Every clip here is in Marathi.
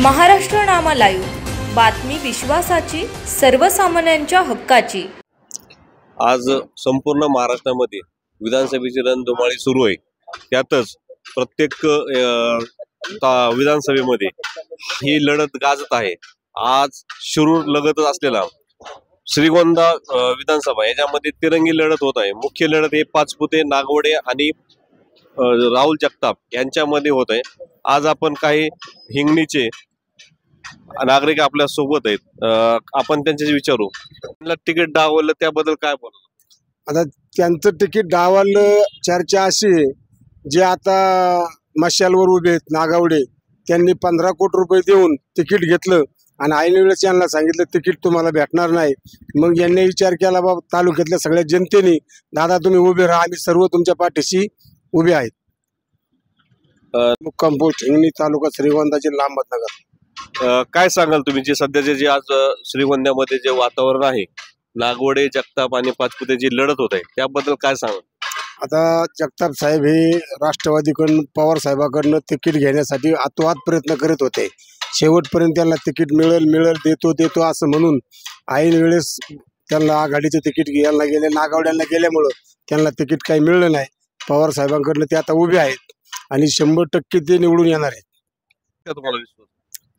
महाराष्ट्र नामा लाईव्ह, बातमी विश्वासाची, सर्वसामान्यांच्या हक्काची। आज संपूर्ण महाराष्ट्रामध्ये विधानसभेची रणधुमाळी सुरू आहे। त्यातच प्रत्येक विधानसभेमध्ये ही लढत गाजत आहे। आज शिरूर लगतच असलेला श्रीगोंदा विधानसभा याच्यामध्ये तिरंगी लढत होत आहे। मुख्य लढत हे पाचपुते, नागवडे आणि राहुल जगताप यांच्यामध्ये होत आहे। आज आपण काही हिंगणीचे नागरिक आपल्या सोबत आहेत, आपण त्यांच्याशी विचारू। त्यांना तिकीट डावललं त्याबद्दल काय बोलू? आता त्यांचं तिकीट डावललं चर्चा अशी आहे, जे आता मशालवर उभे आहेत नागावडे, त्यांनी 15 कोटी रुपये देऊन तिकीट घेतलं आणि ऐन वेळेस यांना सांगितलं तिकीट तुम्हाला भेटणार नाही। मग यांनी विचार केला, बाबा तालुक्यातल्या सगळ्या जनतेने, दादा तुम्ही उभे राहा, आम्ही सर्व तुमच्या पाठीशी उभे आहेत। मुक्काम पोस्ट हिंगणी, तालुका श्रीगोंदा, जिल्हा अहमदनगर। काय सांगाल तुम्ही, जे सध्याचे जे आज श्रीगोंद्यामध्ये जे वातावरण आहे, नागवडे, जगताप आणि पाचपुते जी लढत होत आहे त्याबद्दल काय सांगाल? आता जगताप साहेब हे राष्ट्रवादीकडून, पवार साहेबाकडनं तिकीट घेण्यासाठी आतोहात प्रयत्न करीत होते। शेवटपर्यंत त्यांना तिकीट मिळेल देतो असं म्हणून ऐन वेळेस त्यांना आघाडीचं तिकीट घ्यायला गेले, नागावड्यांना गेल्यामुळं त्यांना तिकीट काही मिळलं नाही। पवार साहेबांकडनं ते आता उभे आहेत आणि 100% ते निवडून येणार आहेत। तुम्हाला विश्वास?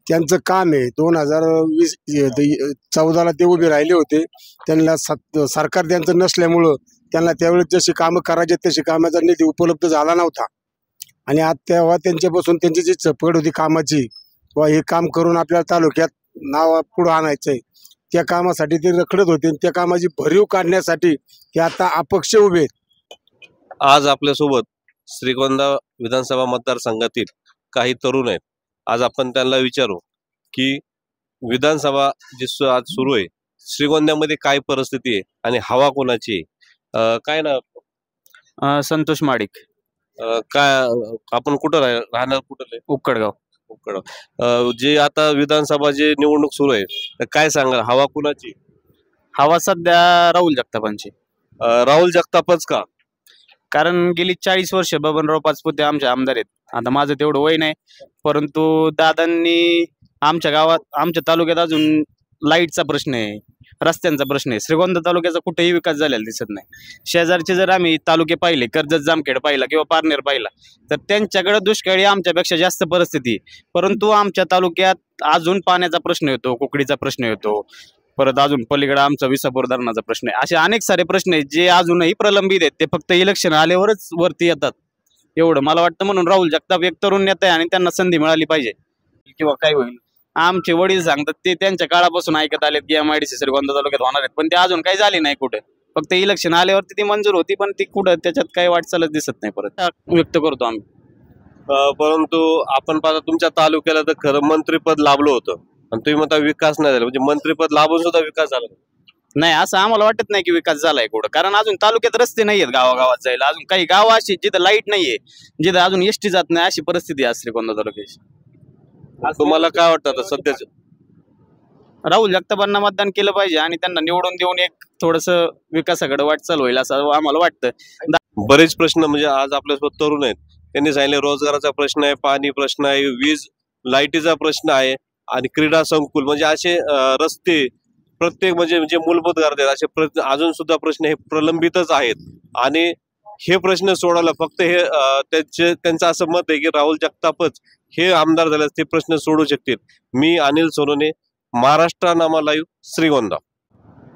त्यांचं काम आहे। 2014ला ते उभे राहिले होते, त्यांना सरकार त्यांचं नसल्यामुळं त्यांना त्यावेळेस जशी कामं करायचे तशी कामाचा निधी उपलब्ध झाला नव्हता आणि आज तेव्हा त्यांच्यापासून त्यांची जी चपकड होती कामाची, व हे काम करून आपल्या तालुक्यात नाव पुढं आणायचंय, त्या कामासाठी ते रखडत होते। त्या कामाची भरीव काढण्यासाठी ते आता अपक्ष उभे आहेत। आज आपल्यासोबत श्रीगोंदा विधानसभा मतदारसंघातील काही तरुण आहेत। आज आपण त्यांना विचारू की विधानसभा जी आज सुरू आहे, श्रीगोंद्यामध्ये काय परिस्थिती आहे आणि हवा कोणाची आहे? काय ना? संतोष माडिक। काय आपण कुठं राहणार? कुठं? उक्कडगाव। जे आता विधानसभा जे निवडणूक सुरू आहे, तर काय सांगाल, हवा कुणाची? हवा सध्या राहुल जगतापांची। राहुल जगतापच का? कारण गेली 40 वर्ष बबनराव पाचपुते आमचे आमदार आहेत। आता माझं तेवढं वय नाही, परंतु दादांनी आमच्या गावात, आमच्या तालुक्यात अजून लाईटचा प्रश्न आहे, रस्त्यांचा प्रश्न आहे। श्रीगोंदा तालुक्याचा कुठेही विकास झालेला दिसत नाही। शेजारचे जर आम्ही तालुके पाहिले, कर्जत, जामखेड पाहिला किंवा पारनेर पाहिला, तर त्यांच्याकडे दुष्काळी आमच्यापेक्षा जास्त परिस्थिती, परंतु आमच्या तालुक्यात अजून पाण्याचा प्रश्न येतो, कुकडीचा प्रश्न येतो, परत अजून पलीकडे आमचा विसापूर धरणाचा प्रश्न आहे। असे अनेक सारे प्रश्न आहेत जे अजूनही प्रलंबित आहेत, ते फक्त इलेक्शन आल्यावरच वरती येतात, एवढं मला वाटतं। म्हणून राहुल जगताप एक तरुण नेता आहे आणि त्यांना संधी मिळाली पाहिजे, किंवा काय होईल। आमचे वडील सांगतात ते त्यांच्या काळापासून ऐकत आलेत की MIDC श्रीगोंदा तालुक्यात होणार आहेत, पण ते अजून काही झाले नाही कुठे। फक्त इलेक्शन आल्यावरती ती मंजूर होती, पण ती कुठं त्याच्यात काही वाटचालच दिसत नाही। परत व्यक्त करतो आम्ही। परंतु आपण पाहता तुमच्या तालुक्याला तर खरं मंत्रीपद लाभलं होतं आणि तुम्ही म्हणता विकास नाही झाला, म्हणजे मंत्रीपद लाभून सुद्धा विकास झाला नाही असं आम्हाला वाटत नाही की विकास झालाय कुठं, कारण अजून तालुक्यात रस्ते नाहीयेत गावागावात जायला। अजून काही गाव अशी जिथं लाईट नाहीये, जिथं अजून एसटी जात नाही, अशी परिस्थिती आहे श्रीगोंदा तालुक्याची। तुम्हाला काय वाटतं आता सध्याच? राहुल जगतापांना मतदान केलं पाहिजे आणि त्यांना निवडून देऊन एक थोडस विकासाकडे वाटचाल होईल असं आम्हाला वाटतं। बरेच प्रश्न, म्हणजे आज आपल्यासोबत तरुण आहेत, त्यांनी सांगितले रोजगाराचा प्रश्न आहे, पाणी प्रश्न आहे, वीज लाईटीचा प्रश्न आहे आणि क्रीडा संकुल, म्हणजे असे रस्ते, प्रत्येक म्हणजे जे मूलभूत गरजा आहेत असे अजून सुद्धा प्रश्न हे प्रलंबितच आहेत। आणि हे प्रश्न सोडवला फक्त हे त्यांचं असं मत आहे की राहुल जगतापच हे आमदार झाल्यास ते प्रश्न सोडू शकतील। मी अनिल सोनोने, महाराष्ट्र नामा लाईव्ह, श्रीगोंदा।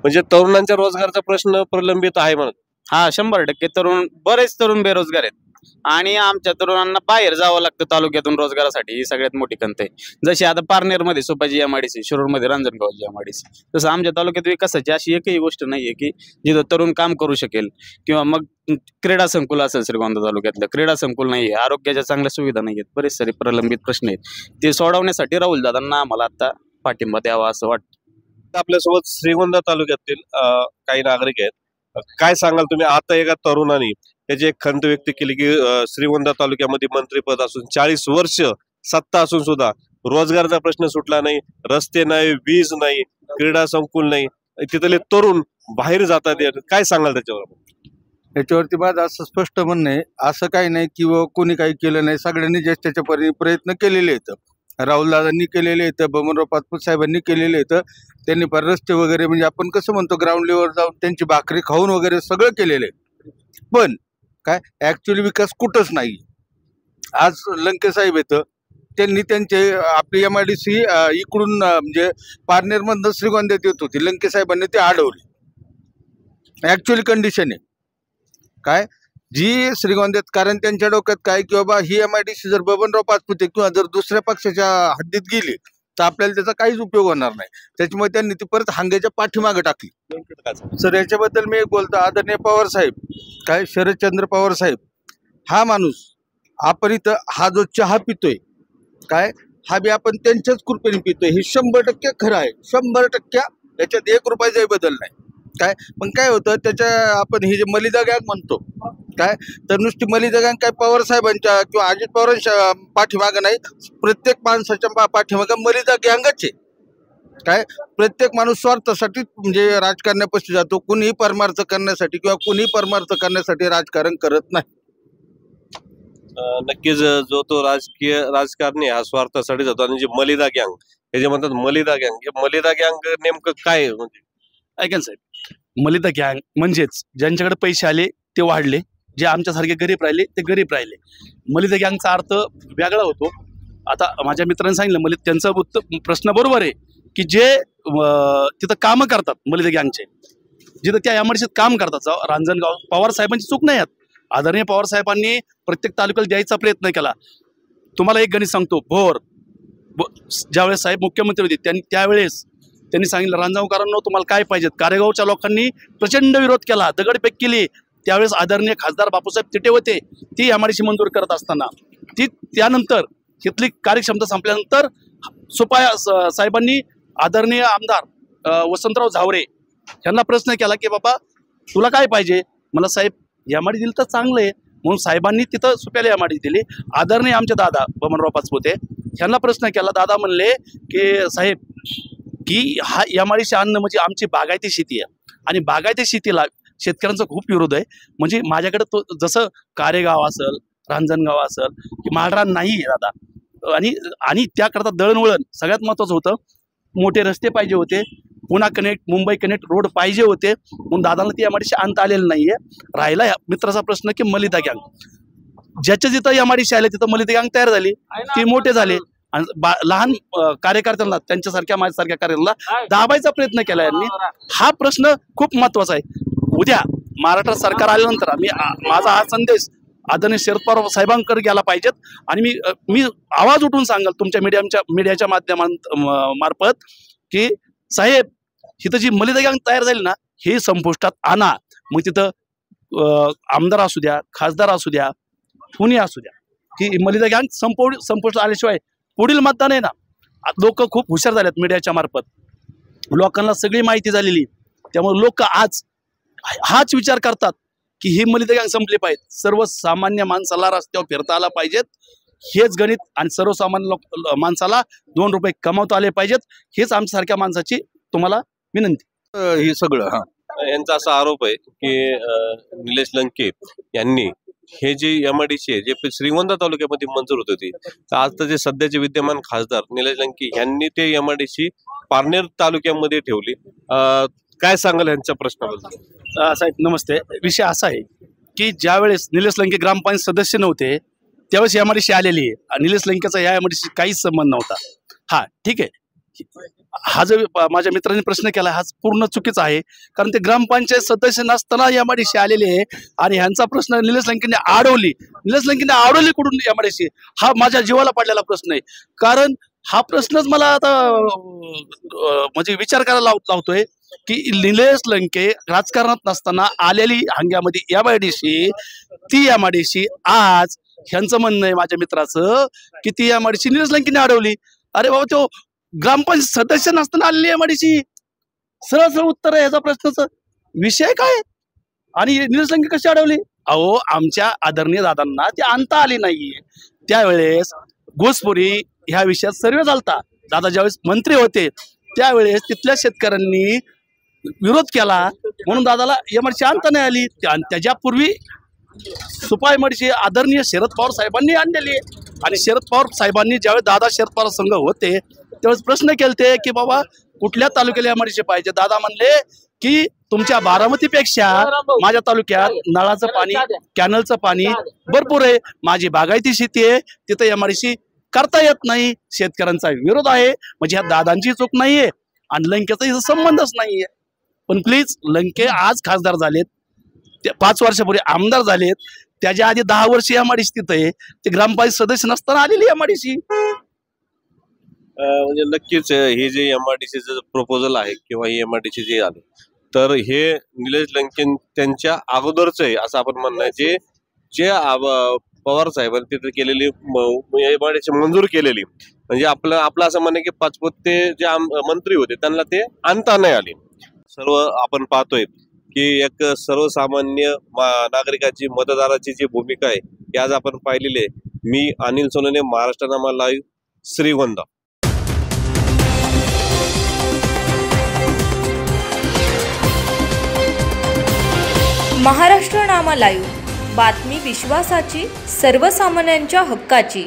म्हणजे तरुणांच्या रोजगाराचा प्रश्न प्रलंबित आहे म्हणत? हा, 100% तरुण, बरेच तरुण बेरोजगार आहेत आणि आमच्या तरुणांना बाहेर जावं लागतं तालुक्यातून रोजगारासाठी, ही सगळ्यात मोठी खंत आहे। जशी आता पारनेरमध्ये सुपाजी MIDC, शिरूरमध्ये रांजणगावची MIDC, तसं आमच्या तालुक्यात विकासाची अशी एकही गोष्ट नाहीये की जिथं तरुण काम करू शकेल। किंवा मग क्रीडा संकुल असेल, श्रीगोंदा तालुक्यातलं क्रीडा संकुल नाहीये, आरोग्याच्या चांगल्या सुविधा नाहीयेत, बरेच सारे प्रलंबित प्रश्न आहेत। ते सोडवण्यासाठी राहुल दादांना आम्हाला आता पाठिंबा द्यावा असं वाटतं। आपल्यासोबत श्रीगोंदा तालुक्यातील काही नागरिक आहेत, काय सांगाल तुम्ही? आता एका तरुणाने त्याची एक खंत व्यक्त केली की श्रीगोंदा तालुक्यामध्ये मंत्रीपद असून 40 वर्ष सत्ता असून सुद्धा रोजगाराचा प्रश्न सुटला नाही, रस्ते नाही, वीज नाही, क्रीडा संकुल नाही, तिथले तरुण बाहेर जातात, काय सांगाल त्याच्यावर? याच्यावरती माझं असं स्पष्ट म्हणणं आहे, असं काही नाही किंवा कोणी काही केलं नाही, सगळ्यांनी जे त्याच्या प्रयत्न केलेले आहेत। राहुलदादांनी केलेले आहेत, बबनराव पाचपुते साहेबांनी केलेले आहेत. त्यांनी पर रस्ते वगैरे म्हणजे आपण कसं म्हणतो ग्राउंड लेवलवर जाऊन त्यांची भाकरी खाऊन वगैरे सगळं केलेलं आहे. पण काय ॲक्च्युली विकास कुठंच नाही. आज लंके साहेब येतं, त्यांनी त्यांचे आपली MIDC इकडून म्हणजे पारनेरमधनं श्रीगोंद्यात येत होती, लंके साहेबांनी ते अडवली. ॲक्च्युअली कंडिशन आहे काय जी श्रीगोंद्यात, कारण त्यांच्या डोक्यात काय की बाबा ही MIDC जर बबनराव पाचपुते किंवा जर दुसऱ्या पक्षाच्या हद्दीत गेली तर आपल्याला त्याचा काहीच उपयोग होणार नाही. त्याच्यामुळे त्यांनी ती परत हांग्याच्या पाठीमागे टाकली. सर याच्याबद्दल मी एक बोलतो, आदरणीय पवार साहेब काय शरदचंद्र पवार साहेब हा माणूस, आपण इथं हा जो चहा पितोय काय हा बी आपण त्यांच्याच कृपेने पितोय, हे 100% खरं आहे. 100% याच्यात 1 रुपयाचाही बदल नाही काय. पण काय होतं त्याच्या आपण हे जे मलिदा गँग म्हणतो काय, तर नुसती मलिदा गँग काय पवार साहेबांच्या किंवा अजित पवारांच्या पाठीमागं नाही, प्रत्येक माणसाच्या पाठीमागं मलिदा गँगच आहे काय. प्रत्येक माणूस स्वार्थासाठी म्हणजे राजकारणापाशी जातो, कुणीही परमार्थ करण्यासाठी किंवा कुणीही परमार्थ करण्यासाठी राजकारण करत नाही. नक्कीच जो तो राजकारणी हा स्वार्थासाठी जातो. आणि जे मलिदा गँग हे जे म्हणतात मलिदा गँग, हे मलिदा गँग नेमकं काय म्हणजे? ऐका ना साहेब, मलिदा गँग म्हणजेच ज्यांच्याकडे पैसे आले ते वाढले, जे आमच्यासारखे गरीब राहिले ते गरीब राहिले. मलिदा गँगचा अर्थ वेगळा होतो. आता माझ्या मित्रांनी सांगितलं, त्यांचा प्रश्न बरोबर आहे की जे तिथं कामं करतात मलिदा गँगचे, जिथं त्या MIDCत काम करतात, रांजणगाव पवार साहेबांची चूक नाही आहेत. आदरणीय पवार साहेबांनी प्रत्येक तालुक्याला द्यायचा प्रयत्न केला. तुम्हाला एक गणित सांगतो, ज्यावेळेस साहेब मुख्यमंत्री होते त्यावेळेस त्यांनी सांगितलं, रांजणगावकरांनो तुम्हाला काय पाहिजेत. कारेगावच्या लोकांनी प्रचंड विरोध केला, दगडफेक केली. त्यावेळेस आदरणीय खासदार बापूसाहेब तिटे होते. ती MIDC मंजूर करत असताना त्यानंतर तिथली कार्यक्षमता संपल्यानंतर सुपाया साहेबांनी आदरणीय आमदार वसंतराव झावरे यांना प्रश्न केला की बाबा तुला काय पाहिजे. मला साहेब MIDC दिली तर चांगलं आहे, म्हणून साहेबांनी तिथं सुप्याला MIDC दिली. आदरणीय आमचे दादा बबनराव पाचपुते यांना प्रश्न केला, दादा म्हणले की साहेब की हा MIDC आणणं म्हणजे आमची बागायती शेती आहे आणि बागायती शेतीला शेतकऱ्यांचा खूप विरोध आहे. म्हणजे माझ्याकडे तो जसं कारेगाव असेल, रांजणगाव असेल की माळरान नाही आहे दादा. आणि त्याकरता दळणवळण सगळ्यात महत्त्वाचं होतं. मोठे रस्ते पाहिजे होते, Pune connect, Mumbai connect road पाहिजे होते, म्हणून दादाला ती MIDC आणता आलेलं नाहीये. राहिला मित्राचा प्रश्न की मलिदा गँग, ज्याच्या जिथं MIDC आले तिथं मलिदा गँग तयार झाली, ती मोठे झाले आणि लहान कार्यकर्त्यांना, त्यांच्यासारख्या माझ्यासारख्या कार्यकर्त्यांना दाबायचा प्रयत्न केला यांनी. हा प्रश्न खूप महत्वाचा आहे. उद्या महाराष्ट्र सरकार आल्यानंतर माझा हा संदेश आदरणीय शरद पवार साहेबांकडे गेला पाहिजेत. आणि मी आवाज उठून सांगाल तुमच्या मीडियाच्या मार्फत की साहेब तिथं जी मलिदा गँग तयार झाली ना, हे संपुष्टात आणा. मग तिथं आमदार असू द्या, खासदार असू द्या, कुणी असू द्या, की मलिदा गँग संपुष्टात आल्याशिवाय पुढील मतदान आहे ना. लोक खूप हुशार झालेत मीडियाच्या मार्फत, लोकांना सगळी माहिती झालेली. त्यामुळे लोक आज हाच विचार करतात की ही मलिदा गँग संपली पाहिजे, सर्वसामान्य माणसाला रस्त्यावर फिरता आला पाहिजेत, हेच गणित. आणि सर्वसामान्य माणसाला 2 रुपये कमावता आले पाहिजेत, हेच आमच्यासारख्या माणसाची तुम्हाला विनंती. हे सगळं यांचा असा आरोप आहे की निलेश लंके यांनी हे जे MIDC आहे जे श्रीगोंदा तालुक्यामध्ये मंजूर होत होती, तर आता जे सध्याचे विद्यमान खासदार निलेश लंके यांनी ते MIDC पारनेर तालुक्यामध्ये ठेवली. काय सांगाल यांच्या प्रश्नाबद्दल? साहेब नमस्ते. विषय असा आहे की ज्यावेळेस निलेश लंके ग्रामपंचायत सदस्य नव्हते त्यावेळेस MIDC आलेली आहे. निलेश लंकेचा या MIDC काहीच संबंध नव्हता. हा ठीक आहे, हा जो माझ्या मित्रांनी प्रश्न केला हा पूर्ण चुकीचा आहे. कारण ते ग्रामपंचायत सदस्य नसताना MIDC आलेले आहे आणि ह्यांचा प्रश्न निलेश लंकेने अडवली. निलेश लंकेने अडवली कुठून MIDC, हा माझ्या जीवाला पडलेला प्रश्न आहे. कारण हा प्रश्नच मला आता म्हणजे विचार करायला लावतोय की निलेश लंके राजकारणात नसताना आलेली हंग्यामध्ये MIDC, ती MIDC आज ह्यांचं म्हणणं आहे माझ्या मित्राचं की ती MIDC निलेश लंकेने अडवली. अरे बाबा, तो ग्रामपंचायत सदस्य नसताना आलेली MIDC, सरळ सरळ उत्तर आहे ह्याचा प्रश्नाचं. विषय काय आणि निलेश लंके कशी अडवली? अहो, आमच्या आदरणीय दादांना ती आणता आली नाहीये. त्यावेळेस घुसखोरी ह्या विषयात सर्वे झालता. दादा ज्यावेळेस मंत्री होते त्यावेळेस तिथल्या शेतकऱ्यांनी विरोध केला, म्हणून दादाला MIDC आणता नाही आली. त्याच्यापूर्वी सुपा MIDC आदरणीय शरद पवार साहेबांनी आणलेली. आणि शरद पवार साहेबांनी ज्यावेळेस दादा शरद पवार संघ होते त्यावेळेस प्रश्न केलते की बाबा कुठल्या तालुक्याला एमआयडीसी पाहिजे. दादा म्हणले की तुमच्या बारामतीपेक्षा माझ्या तालुक्यात नळाचं पाणी कॅनलचं पाणी भरपूर आहे, माझी बागायती शेती आहे, तिथं एमआयडीसी करता येत नाही. शेतकऱ्यांचा विरोध आहे. म्हणजे ह्या दादांची चूक नाहीये आणि लंकेचा इथं संबंधच नाहीये. पण प्लीज लंके आज खासदार झालेत, 5 वर्षापूर्वी आमदार झालेत, त्याच्या आधी 10 वर्ष एमआयडीसी तिथं आहे. ते ग्रामपंचायत सदस्य नसताना आलेली एमआयडीसी. म्हणजे नक्कीच हे जे एमआयडीसीचं प्रपोजल आहे किंवा ही एमआयडीसी जे आलं तर हे निलेश लंके त्यांच्या अगोदरच आहे असं आपण म्हणणं आहे. जे पवार साहेबांनी तिथे केलेली एमआयडीसी मंजूर केलेली म्हणजे आपलं असं म्हणणं की पाचपुते जे मंत्री होते त्यांना ते आणता नाही आले. सर्व आपण पाहतोय की एक सर्वसामान्य नागरिकाची मतदाराची जी भूमिका आहे ती आज आपण पाहिलेली आहे. मी अनिल सोनवणे, महाराष्ट्रनामा लाईव्ह, श्रीगोंदा. महाराष्ट्रनामा लाईव्ह, बातमी विश्वासाची, सर्वसामान्यांच्या हक्काची.